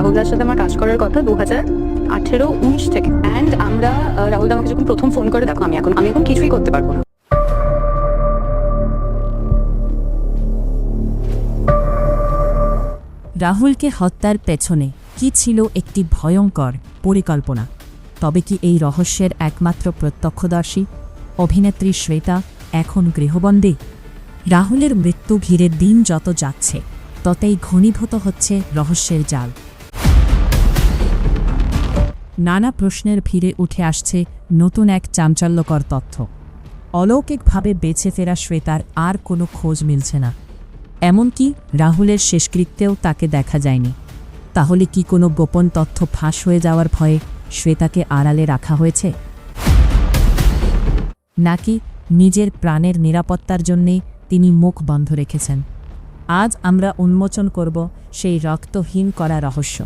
রাহুলদার সাথে আমার কাজ করার কথা 2018-19 থেকে। অ্যান্ড আমরা রাহুলদা আমাকে যখন প্রথম ফোন করে, দেখো আমি এখন কিছুই করতে পারবো না। রাহুলকে হত্যার পেছনে কি ছিল একটি ভয়ঙ্কর পরিকল্পনা? তবে কি এই রহস্যের একমাত্র প্রত্যক্ষদর্শী অভিনেত্রী শ্বেতা এখন গৃহবন্দী? রাহুলের মৃত্যু ঘিরে দিন যত যাচ্ছে ততই ঘনীভূত হচ্ছে রহস্যের জাল। নানা প্রশ্নের ভিড়ে উঠে আসছে নতুন এক চাঞ্চল্যকর তথ্য। অলৌকিকভাবে বেঁচে ফেরা শ্বেতার আর কোনো খোঁজ মিলছে না। এমনকি রাহুলের শেষকৃত্যেও তাকে দেখা যায়নি। তাহলে কি কোনো গোপন তথ্য ফাঁস হয়ে যাওয়ার ভয়ে শ্বেতাকে আড়ালে রাখা হয়েছে, নাকি নিজের প্রাণের নিরাপত্তার জন্যে তিনি মুখ বন্ধ রেখেছেন? আজ আমরা উন্মোচন করব সেই রক্তহীন করা রহস্য,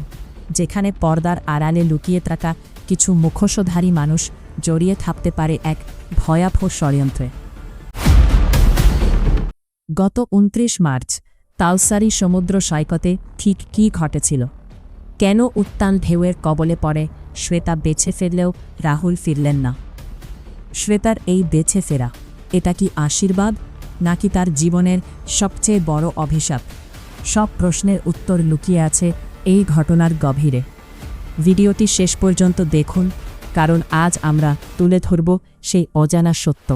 যেখানে পর্দার আড়ালে লুকিয়ে থাকা কিছু মুখোশধারী মানুষ জড়িয়ে থাকতে পারে এক ভয়াবহ ষড়যন্ত্রে। গত 29 মার্চ তালসারি সমুদ্র সৈকতে ঠিক কী ঘটেছিল? কেন উত্তাল ঢেউয়ের কবলে পড়ে শ্বেতা বেঁচে ফিরলেও রাহুল ফিরলেন না? শ্বেতার এই বেঁচে ফেরা, এটা কি আশীর্বাদ নাকি তার জীবনের সবচেয়ে বড় অভিশাপ? সব প্রশ্নের উত্তর লুকিয়ে আছে এই ঘটনার গভীরে। ভিডিওটি শেষ পর্যন্ত দেখুন, কারণ আজ আমরা তুলে ধরব সেই অজানা সত্য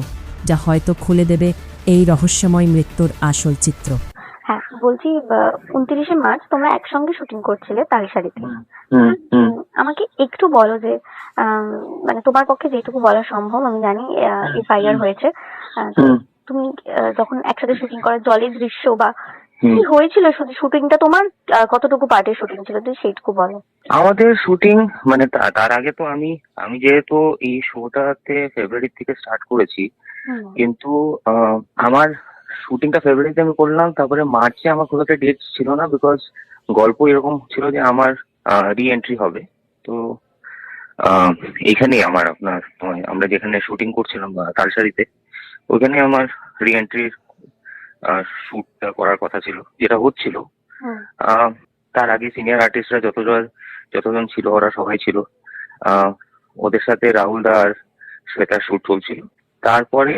যা হয়তো খুলে দেবে এই রহস্যময় মৃত্যুর আসল চিত্র। হ্যাঁ, বলছি 29শে মার্চ তোমরা একসঙ্গে শুটিং করছিলে তালসারিতে। আমাকে একটু বলো যে মানে তোমার পক্ষে যেটুকু বলা সম্ভব, আমি জানি এফআইআর হয়েছে, তো তুমি যখন একসাথে শুটিং করার জলের দৃশ্য বা কি হয়েছিল, শুটিংটা তোমার কতটুকু পার্টের শুটিং ছিল, তুই সেইটুকু বলো। আমাদের শুটিং মানে তার আগে তো আমি যেহেতু এই শোটাতে ফেব্রুয়ারি থেকে স্টার্ট করেছি, কিন্তু আমার শুটিংটা ফেব্রুয়ারিতে আমি করলাম, তারপরে মার্চে আমার খুব একটা ডেট ছিল না, বিকজ গল্প এরকম ছিল যে আমার রি এন্ট্রি হবে। তো এইখানেই আমরা যেখানে শুটিং করছিলাম তালসারিতে, ওখানে আমার রি এন্ট্রির শুটটা করার কথা ছিল, যেটা হচ্ছিল। তার আগে সিনিয়র আর্টিস্টরা যতজন ছিল ওরা সবাই ছিল, ওদের সাথে রাহুল দা আর শ্বেতার শুট চলছিল। তারপরে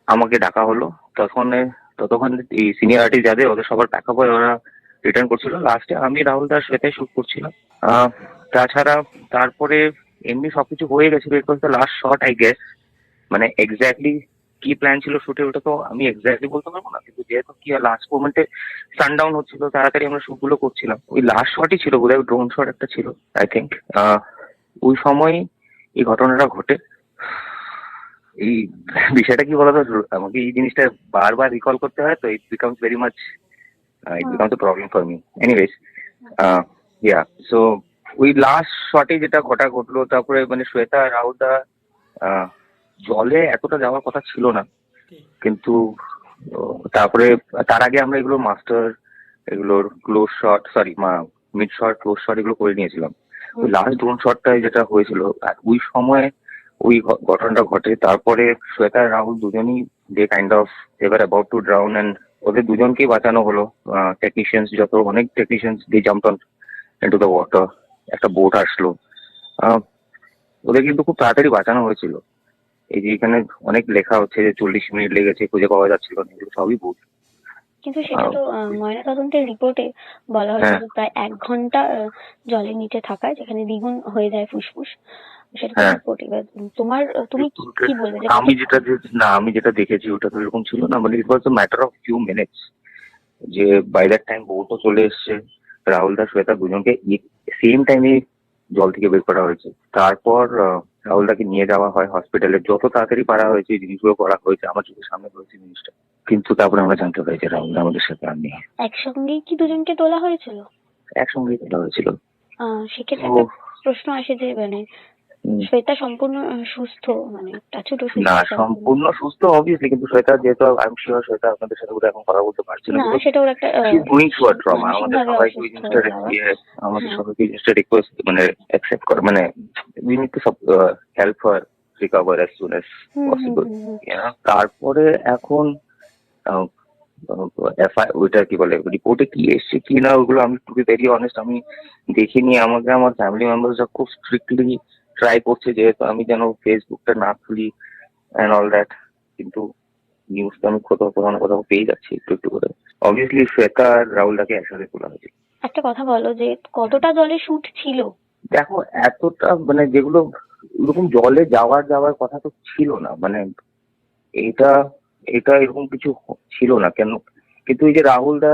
আমাকে ডাকা হলো, ততক্ষণ এই সিনিয়র আর্টিস্ট যাদের ওদের সবার ব্যাকআপ হয়ে ওরা রিটার্ন করছিল, লাস্টে আমি রাহুল দার শ্বেতায় শুট করছিলাম। তাছাড়া তারপরে এমনি সবকিছু হয়ে গেছিল, it was the last shot I guess. মানে এক্স্যাক্টলি কি প্ল্যান ছিল শুটে ওটা তো আমি এক্স্যাক্টলি বলতে পারবো না, কিন্তু যেহেতু কি লাস্ট মোমেন্টে সানডাউন হচ্ছিল, তাড়াতাড়ি আমরা শুট গুলো করছিলাম, ওই লাস্ট শটই ছিল বোধহয়, ড্রোন শট একটা ছিল আই থিঙ্ক। ওই সময় এই ঘটনাটা ঘটে। এই বিষয়টা কি বলতো, আমাকে এই জিনিসটা বারবার রিকল করতে হয়, তো it becomes very much A problem for me. Anyways, so ওই লাস্ট শটে যেটা ঘটলো, তারপরে মানে শ্বেতা আর রাহুল দা জলে এতটা যাওয়ার কথা ছিল না, কিন্তু তারপরে তার আগে আমরা এগুলোর close shot, mid shot, close shot এগুলো করে নিয়েছিলাম। ওই লাস্ট ড্রোন শটটাই যেটা হয়েছিল, ওই সময় ওই ঘটনাটা ঘটে। তারপরে শ্বেতা আর রাহুল দুজনই they kind of ever about to drown, and ওদের দুজনকেই বাঁচানো হলো। অনেক technicians they jumped on into the water. একটা বোট আসলো, ওদের কিন্তু খুব তাড়াতাড়ি বাঁচানো হয়েছিল। এই যে এখানে অনেক লেখা হচ্ছে যে 40 মিনিট লেগেছে, খুঁজে পাওয়া যাচ্ছিল না, এগুলো সবই ভুল। কিন্তু সেটা তো ময়নাতদন্তের রিপোর্টে বলা হয়েছে যে প্রায় 1 ঘন্টা জলের নিচে থাকায় যেখানে দ্বিগুণ হয়ে যায় ফুসফুস, সেটা তো রিপোর্ট। এবার তুমি কি বলবে? আমি যেটা দেখেছি ওটা তো এরকম ছিল না, মানে it was a matter of few minutes, যে বাই দ্যাট টাইম বোটও চলে এসছে, রাহুল দা শ্বেতা দুজনকে সেম টাইমে জল থেকে বের করা হয়েছে। তারপর রাহুল দাকে নিয়ে যাওয়া হয় হসপিটালে, যত তাড়াতাড়ি পারা হয়েছে এই জিনিসগুলো করা হয়েছে, আমার চোখের সামনে হয়েছে জিনিসটা। কিন্তু তারপরে আমরা জানতে পারি যে রাহুল দা আমাদের সাথে আর নেই। একসঙ্গেই কি দুজনকে তোলা হয়েছিল? একসঙ্গেই তোলা হয়েছিল। সেক্ষেত্রে একটা প্রশ্ন আসে যে মানে শ্বেতা সম্পূর্ণ সুস্থ, মানে না সম্পূর্ণ সুস্থ অবভিয়াসলি, কিন্তু শ্বেতা যেহেতু আমি শিওর শ্বেতা আপনাদের সাথে বোধহয় এখন কথা বলতে পারছি না, সেটা ওর একটা ট্রমা। আমাদের সবাইকে ওই জিনিসটা রিকোয়েস্ট মানে অ্যাকসেপ্ট করে, মানে we need to help her recover as soon as possible. তারপরে এখন ওইটা কি বলে রিপোর্টে কি এসছে কি না, ওগুলো আমি টু বি ভেরি অনেস্ট আমি দেখিনি। আমাকে আমার ফ্যামিলি মেম্বার্সরা খুব স্ট্রিক্টলি ট্রাই করছে যেহেতু আমি যেন ফেসবুকটা না খুলি অ্যান্ড অল দ্যাট, কিন্তু নিউজ তো আমি কোথাও না কোথাও পেয়ে যাচ্ছি একটু একটু করে। অবভিয়াসলি শ্বেতা আর রাহুলদাকে একসাথে তোলা হয়েছে। একটা কথা বলো যে কতটা জলে শুট ছিল? দেখো এতটা মানে যেগুলো এরকম জলে যাওয়ার কথা তো ছিল না, মানে এটা এটা এরকম কিছু ছিল না কেন, কিন্তু এই যে রাহুল দা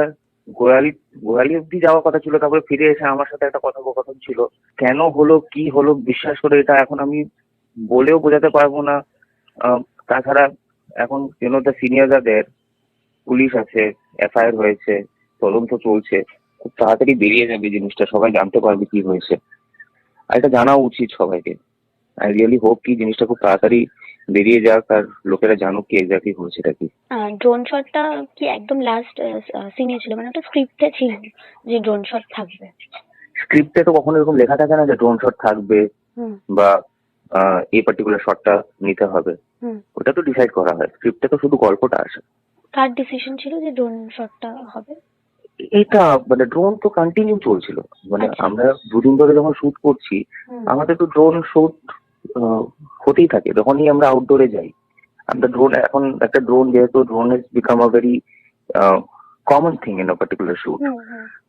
গোয়ালি অব্দি যাওয়ার কথা ছিল, তারপরে ফিরে এসে আমার সাথে একটা কথোপকথন ছিল, কেন হলো কি হলো বিশ্বাস করে এটা এখন আমি বলেও বোঝাতে পারবো না। তাছাড়া এখন দ্য সিনিয়রদের পুলিশ আছে, এফআইআর হয়েছে, তদন্ত চলছে, খুব তাড়াতাড়ি বেরিয়ে যাবে জিনিসটা, সবাই জানতে পারবে কি হয়েছে, আর এটা জানা উচিত সবাইকে। আই রিয়েলি হোপ কি জিনিসটা খুব তাড়াতাড়ি বেরিয়ে যাক আর লোকেরা জানুক কি এক্স্যাক্টলি হয়েছেটা কি। ড্রোন শটটা কি একদম লাস্ট সিনে ছিল, মানে ওটা স্ক্রিপ্টে ছিল যে ড্রোন শট থাকবে? স্ক্রিপ্টে তো কখনো এরকম লেখা থাকে না যে ড্রোন শট থাকবে বা এই পার্টিকুলার শটটা নিতে হবে, ওটা তো ডিসাইড করা হয়, স্ক্রিপ্টে তো শুধু গল্পটা আসে। কার ডিসিশন ছিল যে ড্রোন শটটা হবে? এটা মানে ড্রোন তো কন্টিনিউ চলছিল, মানে আচ্ছা। আমরা দুদিন ধরে যখন শুট করছি আমাদের তো ড্রোন শুট হতেই থাকে যখনই আমরা আউটডোরে যাই। আমরা ড্রোন এখন একটা ড্রোন যেহেতু drone is become a very common thing in a particular shoot,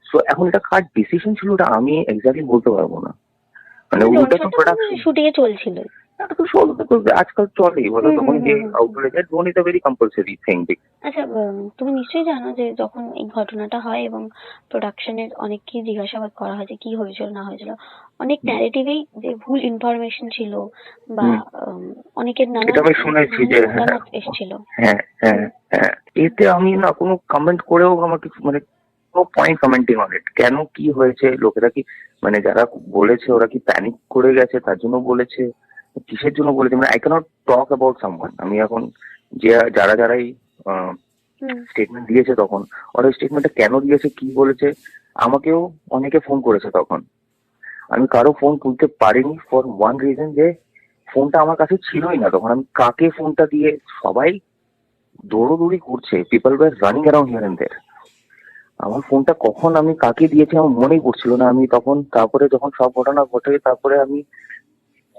so এখন এটা কার ডিসিশন ছিল ওটা আমি এক্স্যাক্টলি বলতে পারবো না, মানে ওটা তো প্রোডাকশন শুটিং এ চলছিল। আজকাল চলেই বলো, তখন যে আউটডোরে যায় drone is a very compulsory thing. আচ্ছা, তুমি নিশ্চয়ই জানো যে যখন এই ঘটনাটা হয় এবং প্রোডাকশনের অনেককেই জিজ্ঞাসাবাদ করা হয় যে কি হয়েছিল না হয়েছিল, অনেক ন্যারেটিভেই যে ভুল ইনফরমেশন ছিল বা অনেকের নানা এটা আমি শুনেছি যে মতামত এসেছিল। হ্যাঁ হ্যাঁ হ্যাঁ, এতে আমি না কোনো কমেন্ট করেও আমার কিছু মানে no point commenting on it. কেন কি হয়েছে, লোকেরা কি মানে যারা বলেছে ওরা কি প্যানিক করে গেছে তার জন্য বলেছে, কিসের জন্য বলেছে, মানে I cannot talk about someone. আমি এখন যে যারাই স্টেটমেন্ট দিয়েছে তখন ওরা স্টেটমেন্টটা কেন দিয়েছে কি বলেছে, আমাকেও অনেকে ফোন করেছে তখন, আমি কারো ফোন তুলতে পারিনি ফর ওয়ান রিজন যে ফোনটা আমার কাছে ছিলই না তখন, আমি কাকে ফোনটা দিয়ে, সবাই দৌড়োদৌড়ি করছে, people were running around here and there, আমার ফোনটা কখন আমি কাকে দিয়েছি আমার মনেই পড়ছিল না। আমি তখন তারপরে যখন সব ঘটনা ঘটে তারপরে আমি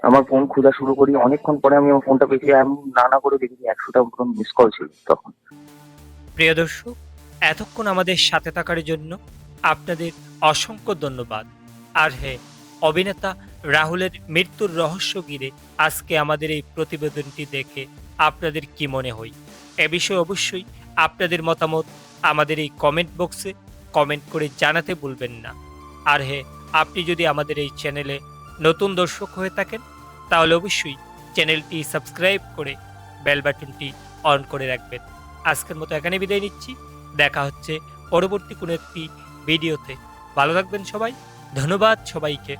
আমার ফোন খোঁজা শুরু করি, অনেকক্ষণ পরে আমি আমার ফোনটা পেয়েছি, আমি না করে দেখি 100টা মিস কল ছিল তখন। প্রিয় দর্শক, এতক্ষণ আমাদের সাথে থাকার জন্য আপনাদের অসংখ্য ধন্যবাদ। আর হ্যাঁ, অভিনেতা রাহুলের মৃত্যুর রহস্য ঘিরে আজকে আমাদের এই প্রতিবেদনটি দেখে আপনাদের কি মনে হয়, এ বিষয়ে অবশ্যই আপনাদের মতামত আমাদের এই কমেন্ট বক্সে কমেন্ট করে জানাতে ভুলবেন না। আর হ্যাঁ, আপনি যদি আমাদের এই চ্যানেলে নতুন দর্শক হয়ে থাকেন তাহলে অবশ্যই চ্যানেলটি সাবস্ক্রাইব করে বেল বাটনটি অন করে রাখবেন। আজকের মতো এখানে বিদায় নিচ্ছি, দেখা হচ্ছে পরবর্তী কোনো একটি ভিডিওতে। ভালো থাকবেন সবাই, ধন্যবাদ সবাইকে।